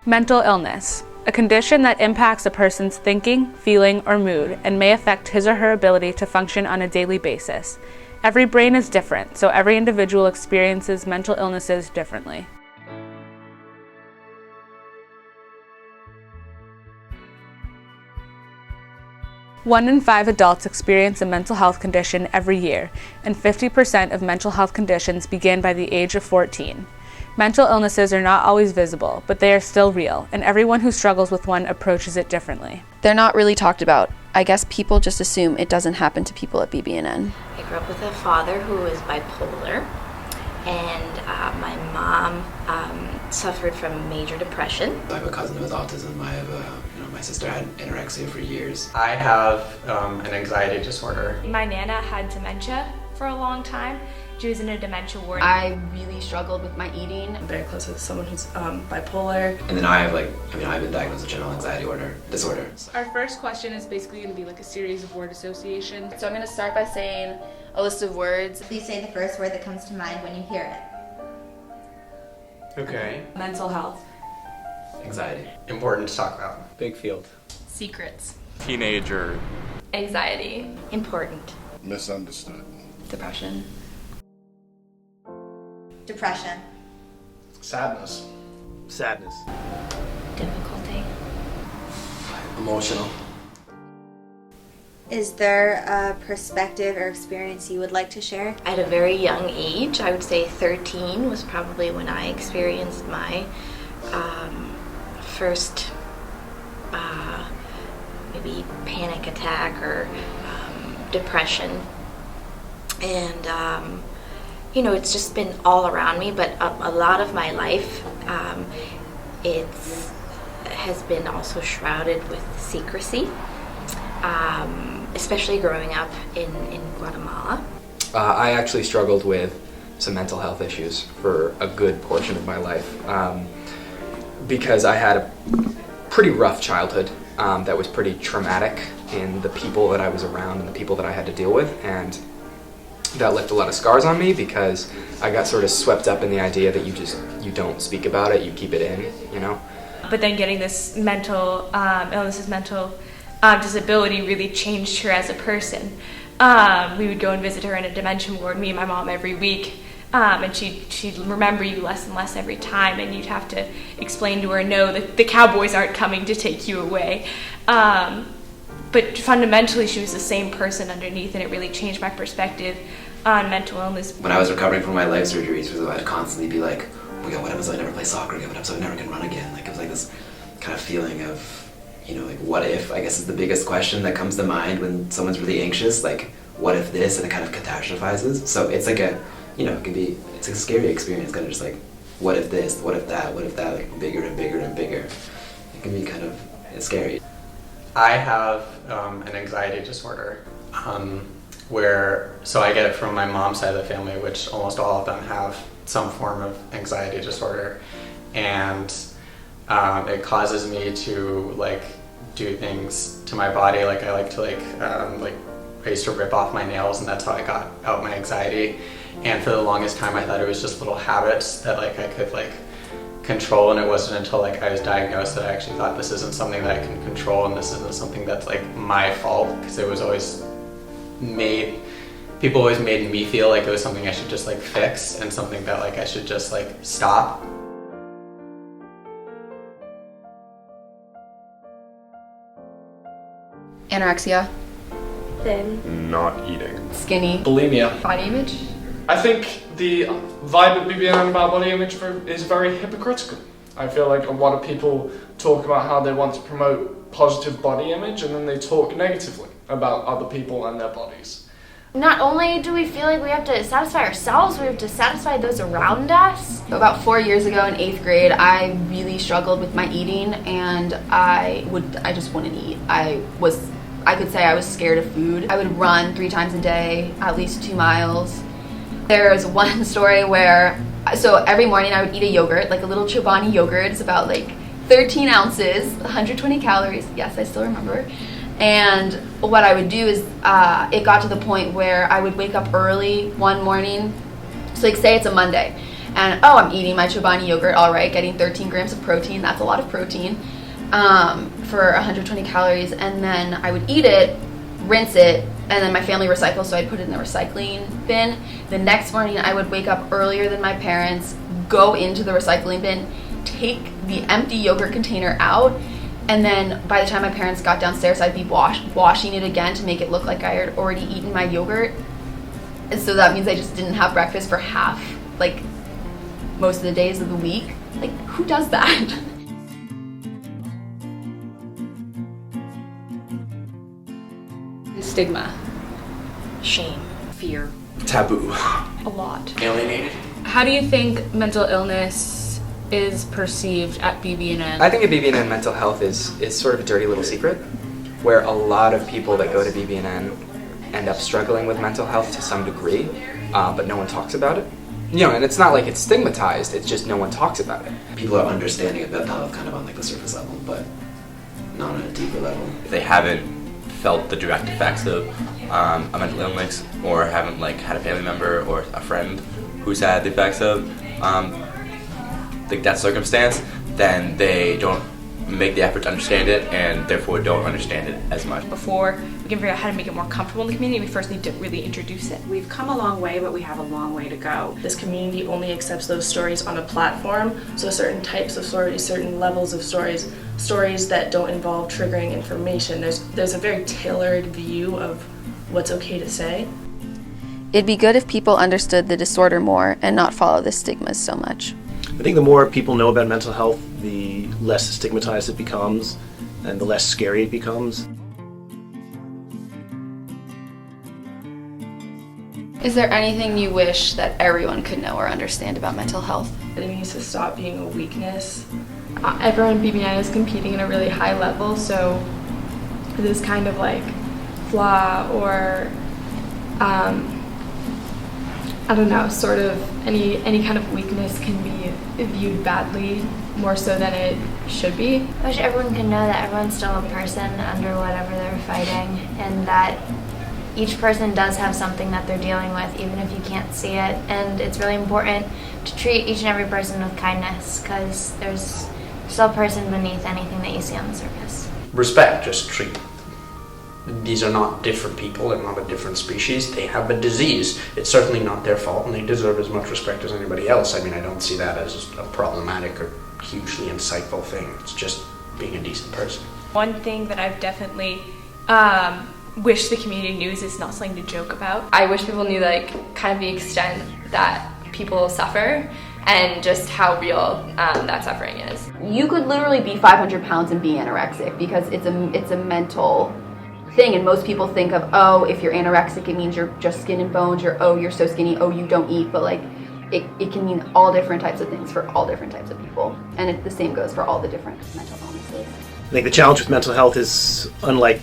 Mental illness, a condition that impacts a person's thinking, feeling, or mood and may affect his or her ability to function on a daily basis. Every brain is different, so every individual experiences mental illnesses differently. One in 5 adults experience a mental health condition every year, and 50% of mental health conditions begin by the age of 14. Mental illnesses are not always visible, but they are still real, and everyone who struggles with one approaches it differently. They're not really talked about. I guess people just assume it doesn't happen to people at BB&N. I grew up with a father who was bipolar, and my mom suffered from major depression. I have a cousin with autism. I have my sister had anorexia for years. I have an anxiety disorder. My Nana had dementia for a long time. She was in a dementia ward. I really struggled with my eating. I'm very close with someone who's bipolar. And then I've been diagnosed with general anxiety disorder. Our first question is basically going to be like a series of word associations. So I'm going to start by saying a list of words. Please say the first word that comes to mind when you hear it. Okay. Mental health. Anxiety. Important to talk about. Big field. Secrets. Teenager. Anxiety. Important. Misunderstood. Depression. Depression. Sadness. Sadness. Difficulty. Emotional. Is there a perspective or experience you would like to share? At a very young age, I would say 13 was probably when I experienced my first maybe panic attack or depression. And it's just been all around me, but a lot of my life it has been also shrouded with secrecy, especially growing up in Guatemala. I actually struggled with some mental health issues for a good portion of my life because I had a pretty rough childhood that was pretty traumatic in the people that I was around and the people that I had to deal with, and that left a lot of scars on me because I got sort of swept up in the idea that you don't speak about it, you keep it in, But then getting this mental illness, this mental disability really changed her as a person. We would go and visit her in a dementia ward, me and my mom, every week. And she'd remember you less and less every time, and you'd have to explain to her, no, the cowboys aren't coming to take you away. But fundamentally, she was the same person underneath, and it really changed my perspective on mental illness. When I was recovering from my leg surgeries, I'd constantly be like, oh my god, what happens if I never play soccer again? What happens if I never can run again? Like, it was like this kind of feeling of, like, what if, I guess is the biggest question that comes to mind when someone's really anxious, like, what if this, and it kind of catastrophizes. So it's like it's a scary experience, kind of just like, what if this, what if that, like bigger and bigger and bigger. It can be kind of scary. I have an anxiety disorder so I get it from my mom's side of the family, which almost all of them have some form of anxiety disorder, and it causes me to do things to my body. Like I like to I used to rip off my nails, and that's how I got out my anxiety. And for the longest time, I thought it was just little habits that I could control, and it wasn't until I was diagnosed that I actually thought this isn't something that I can control, and this isn't something that's my fault, because it was always people always made me feel like it was something I should just fix, and something that I should just stop. Anorexia. Thin. Not eating. Skinny. Bulimia. Body image. I think the vibe at BB&N about body image is very hypocritical. I feel like a lot of people talk about how they want to promote positive body image, and then they talk negatively about other people and their bodies. Not only do we feel like we have to satisfy ourselves, we have to satisfy those around us. About 4 years ago in 8th grade, I really struggled with my eating, and I just wouldn't eat. I could say I was scared of food. I would run 3 times a day, at least 2 miles. There's one story where, so every morning I would eat a yogurt, like a little Chobani yogurt. It's about 13 ounces, 120 calories. Yes, I still remember. And what I would do is, it got to the point where I would wake up early one morning. So say it's a Monday, and oh, I'm eating my Chobani yogurt, all right, getting 13 grams of protein, that's a lot of protein, for 120 calories, and then I would eat it, rinse it, and then my family recycles, so I'd put it in the recycling bin. The next morning I would wake up earlier than my parents, go into the recycling bin, take the empty yogurt container out, and then by the time my parents got downstairs, I'd be washing it again to make it look like I had already eaten my yogurt. And so that means I just didn't have breakfast for half, like, most of the days of the week. Like, who does that? Stigma. Shame. Fear. Taboo. A lot. Alienated. How do you think mental illness is perceived at BB&N? I think at BB&N mental health is sort of a dirty little secret, where a lot of people that go to BB&N end up struggling with mental health to some degree, but no one talks about it. You know, and it's not like it's stigmatized, it's just no one talks about it. People are understanding of mental health kind of on like the surface level, but not on a deeper level. If they haven't felt the direct effects of a mental illness, or haven't like had a family member or a friend who's had the effects of like that circumstance, then they don't make the effort to understand it, and therefore don't understand it as much. Before we can figure out how to make it more comfortable in the community, we first need to really introduce it. We've come a long way, but we have a long way to go. This community only accepts those stories on a platform, so certain types of stories, certain levels of stories that don't involve triggering information. There's a very tailored view of what's okay to say. It'd be good if people understood the disorder more and not follow the stigmas so much. I think the more people know about mental health, the less stigmatized it becomes and the less scary it becomes. Is there anything you wish that everyone could know or understand about mental health? It needs to stop being a weakness. Everyone in BB&N is competing at a really high level, so this kind of like flaw or I don't know, sort of any kind of weakness can be viewed badly, more so than it should be. I wish everyone could know that everyone's still a person under whatever they're fighting, and that each person does have something that they're dealing with, even if you can't see it. And it's really important to treat each and every person with kindness, because there's still a person beneath anything that you see on the surface. Respect, just treat. These are not different people, they're not a different species, they have a disease. It's certainly not their fault, and they deserve as much respect as anybody else. I mean, I don't see that as a problematic or hugely insightful thing. It's just being a decent person. One thing that I've definitely wish the community knew is it's not something to joke about. I wish people knew like kind of the extent that people suffer and just how real that suffering is. You could literally be 500 pounds and be anorexic, because it's a mental thing, and most people think of, oh, if you're anorexic it means you're just skin and bones, or oh, you're so skinny, oh, you don't eat, but like it can mean all different types of things for all different types of people, and the same goes for all the different mental illnesses. I think the challenge with mental health is, unlike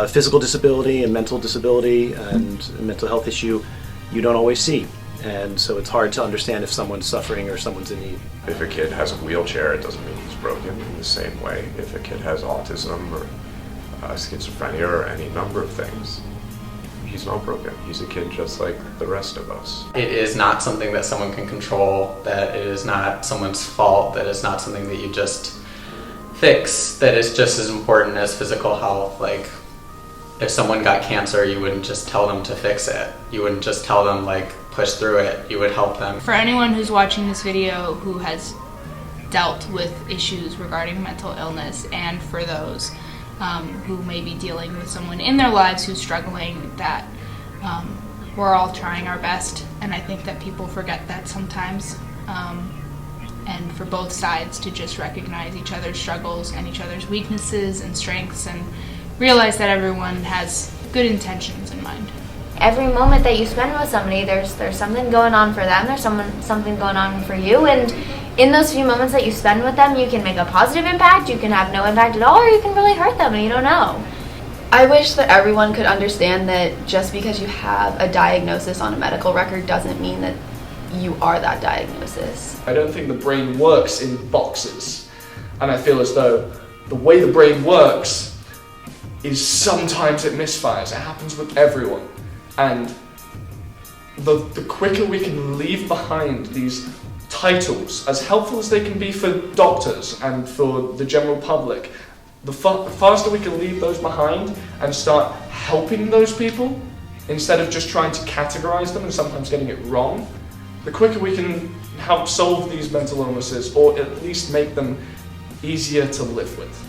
physical disability and mental disability and a mental health issue, you don't always see. And so it's hard to understand if someone's suffering or someone's in need. If a kid has a wheelchair, it doesn't mean he's broken in the same way. If a kid has autism or schizophrenia or any number of things, he's not broken. He's a kid just like the rest of us. It is not something that someone can control, that it is not someone's fault, that it's not something that you just fix, that is just as important as physical health. Like, if someone got cancer, you wouldn't just tell them to fix it. You wouldn't just tell them, like, push through it. You would help them. For anyone who's watching this video who has dealt with issues regarding mental illness, and for those who may be dealing with someone in their lives who's struggling, that we're all trying our best, and I think that people forget that sometimes. And for both sides to just recognize each other's struggles and each other's weaknesses and strengths, and realize that everyone has good intentions in mind. Every moment that you spend with somebody, there's something going on for them, there's something going on for you, and in those few moments that you spend with them, you can make a positive impact, you can have no impact at all, or you can really hurt them and you don't know. I wish that everyone could understand that just because you have a diagnosis on a medical record doesn't mean that you are that diagnosis. I don't think the brain works in boxes, and I feel as though the way the brain works is sometimes it misfires. It happens with everyone, and the quicker we can leave behind these titles, as helpful as they can be for doctors and for the general public, the faster we can leave those behind and start helping those people instead of just trying to categorize them and sometimes getting it wrong, the quicker we can help solve these mental illnesses or at least make them easier to live with.